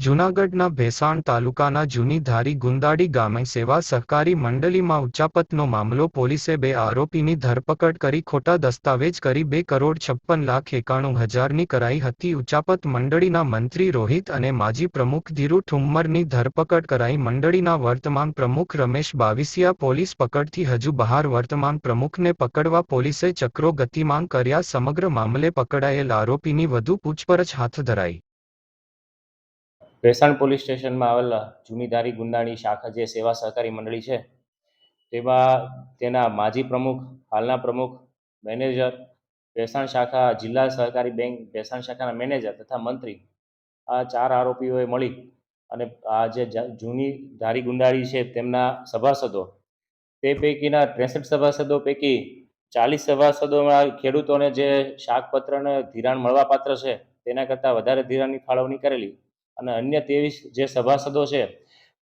જૂનાગઢના ભેસાણ તાલુકાના જૂની ધારી ગુંદાડી ગામે સેવા સહકારી મંડળીમાં ઉચાપતનો મામલો. પોલીસે 2 આરોપીની ધરપકડ કરી ખોટા દસ્તાવેજ કરી 2,56,91,000ની કરાઈ હતી. ઉચાપત મંડળીના મંત્રી રોહિત અને માજી પ્રમુખ ધીરુ ઠુમ્મરની ધરપકડ કરાઈ. મંડળીના વર્તમાન પ્રમુખ રમેશ બાવિસિયા પોલીસ પકડથી હજુ બહાર. વર્તમાન પ્રમુખને પકડવા પોલીસે ચક્રો ગતિમાન કર્યા. સમગ્ર મામલે પકડાયેલ આરોપીની વધુ પૂછપરછ હાથ ધરાઈ. ભેસાણ પોલીસ સ્ટેશનમાં આવેલા જૂની ધારી ગુંદાણી શાખા જે સેવા સહકારી મંડળી છે તેમાં તેના માજી પ્રમુખ, હાલના પ્રમુખ, મેનેજર, ભેસાણ શાખા જિલ્લા સહકારી બેંક ભેસાણ શાખાના મેનેજર તથા મંત્રી, આ 4 આરોપીઓએ મળી અને આ જે જૂની ધારી ગુંદાળી છે તેમના સભાસદો, તે પૈકીના 63 સભાસદો પૈકી 40 સભાસદોમાં ખેડૂતોને જે શાકપત્રને ધિરાણ મળવાપાત્ર છે તેના કરતાં વધારે ધિરાણની ફાળવણી કરેલી અને અન્ય 23 જે સભાસદો છે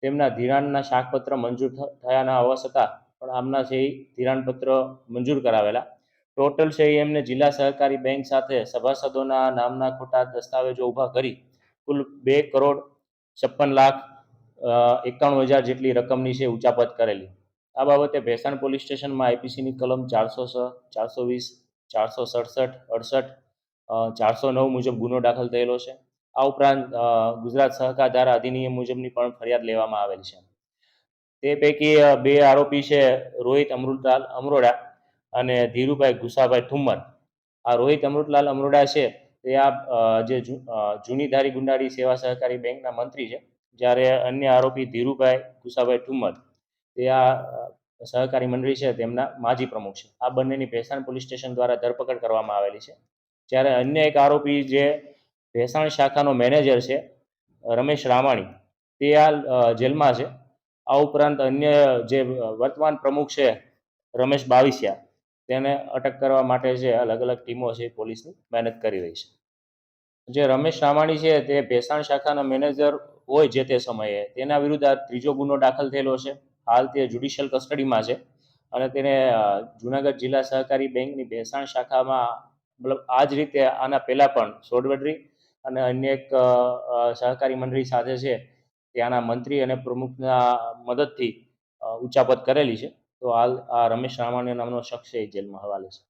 તેમના ધિરાણના શાકપત્ર મંજૂર થયાના હોવા છતાં પણ આમના છે એ ધિરાણપત્ર મંજૂર કરાવેલા. ટોટલ છે એમને જિલ્લા સહકારી બેંક સાથે સભાસદોના નામના ખોટા દસ્તાવેજો ઊભા કરી કુલ 2,56,91,000 જેટલી રકમની છે ઉચાપત કરેલી. આ બાબતે ભેસાણ પોલીસ સ્ટેશનમાં આઈપીસીની કલમ 406, 420, 467, 68, 409 મુજબ ગુનો દાખલ થયેલો છે. આ ઉપરાંત ગુજરાત સહકાર ધારા અધિનિયમ મુજબની પણ ફરિયાદ લેવામાં આવેલી છે. તે પૈકી 2 આરોપી છે રોહિત અમૃતલાલ અમરોડા અને ધીરુભાઈ ગુસાભાઈ ઠુમ્મર. આ રોહિત અમૃતલાલ અમરોડા છે તે આ જે જૂની ધારી ગુંદાળી સેવા સહકારી બેંકના મંત્રી છે, જ્યારે અન્ય આરોપી ધીરુભાઈ ગુસાભાઈ ઠુમ્મર તે આ સહકારી મંડળી છે તેમના માજી પ્રમુખ છે. આ બંનેની ભેસાણ પોલીસ સ્ટેશન દ્વારા ધરપકડ કરવામાં આવેલી છે. જ્યારે અન્ય એક આરોપી જે ભેસાણ શાખાનો મેનેજર છે રમેશ રામાણી, તે હાલ જેલમાં છે. આ ઉપરાંત અન્ય જે વર્તમાન પ્રમુખ છે રમેશ બાવિસિયા, તેને અટક કરવા માટે જે અલગ અલગ ટીમો છે પોલીસની મહેનત કરી રહી છે. જે રમેશ રામાણી છે તે ભેસાણ શાખાના મેનેજર હોય જે તે સમયે તેના વિરુદ્ધ આ 3જો ગુનો દાખલ થયેલો છે. હાલ તે જ્યુડિશિયલ કસ્ટડીમાં છે અને તેને જૂનાગઢ જિલ્લા સહકારી બેંકની ભેસાણ શાખામાં મતલબ આ જ રીતે આના પહેલાં પણ સોડવડરી અને અન્ય એક સહકારી મંડળી સાથે છે ત્યાંના મંત્રી અને પ્રમુખના મદદથી ઉચાપત કરેલી છે. તો હાલ આ રમેશ રામાણી નામનો શખ્સ છે જેલમાં હવાલે છે.